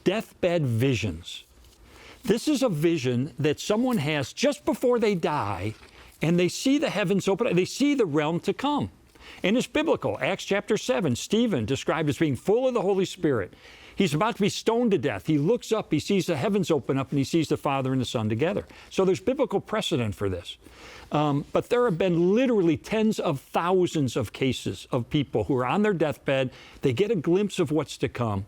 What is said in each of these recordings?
deathbed visions. This is a vision that someone has just before they die, and they see the heavens open, they see the realm to come. And it's biblical. Acts chapter 7, Stephen described as being full of the Holy Spirit. He's about to be stoned to death. He looks up, he sees the heavens open up, and he sees the Father and the Son together. So there's biblical precedent for this. But there have been literally tens of thousands of cases of people who are on their deathbed. They get a glimpse of what's to come.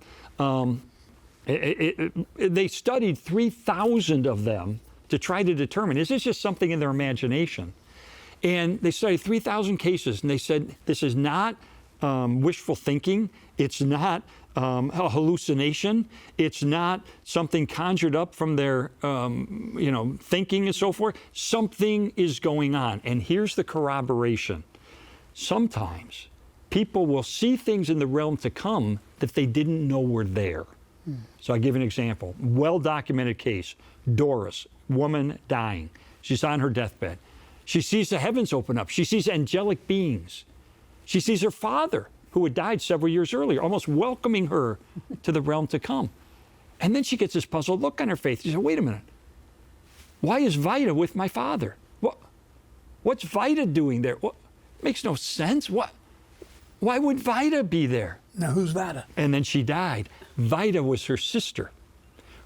They studied 3,000 of them to try to determine, is this just something in their imagination? And they studied 3,000 cases, and they said, this is not wishful thinking. It's not a hallucination. It's not something conjured up from their, thinking and so forth. Something is going on. And here's the corroboration. Sometimes people will see things in the realm to come that they didn't know were there. So I'll give an example. Well-documented case. Doris, woman dying. She's on her deathbed. She sees the heavens open up. She sees angelic beings. She sees her father, who had died several years earlier, almost welcoming her to the realm to come. And then she gets this puzzled look on her face. She said, wait a minute. Why is Vida with my father? What's Vida doing there? Makes no sense. Why would Vida be there? Now, who's Vida? And then she died. Vida was her sister.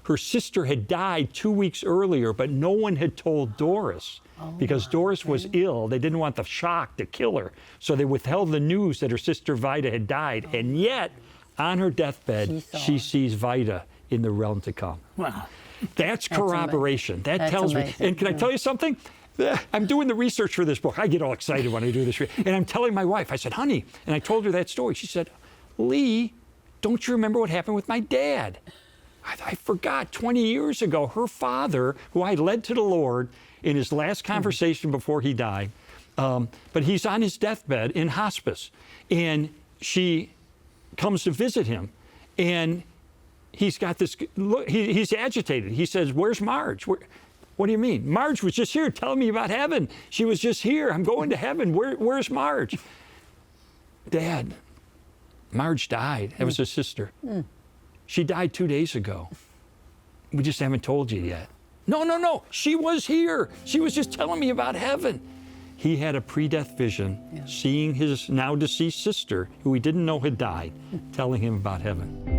Her sister had died 2 weeks earlier, but no one had told Doris because Doris was ill. They didn't want the shock to kill her. So they withheld the news that her sister Vida had died. And yet, on her deathbed, she sees Vida in the realm to come. Wow. That's corroboration. That tells me. And can I tell you something? I'm doing the research for this book. I get all excited when I do this. And I'm telling my wife, I said, honey, and I told her that story. She said, Lee, don't you remember what happened with my dad? I forgot 20 years ago, her father, who I led to the Lord in his last conversation before he died, but he's on his deathbed in hospice. And she comes to visit him. And he's got this, look, he's agitated. He says, where's Marge? What do you mean? Marge was just here telling me about heaven. She was just here. I'm going to heaven. Where's Marge? Dad, Marge died. That was her sister. She died 2 days ago. We just haven't told you yet. No. She was here. She was just telling me about heaven. He had a pre-death vision, seeing his now deceased sister, who he didn't know had died, telling him about heaven.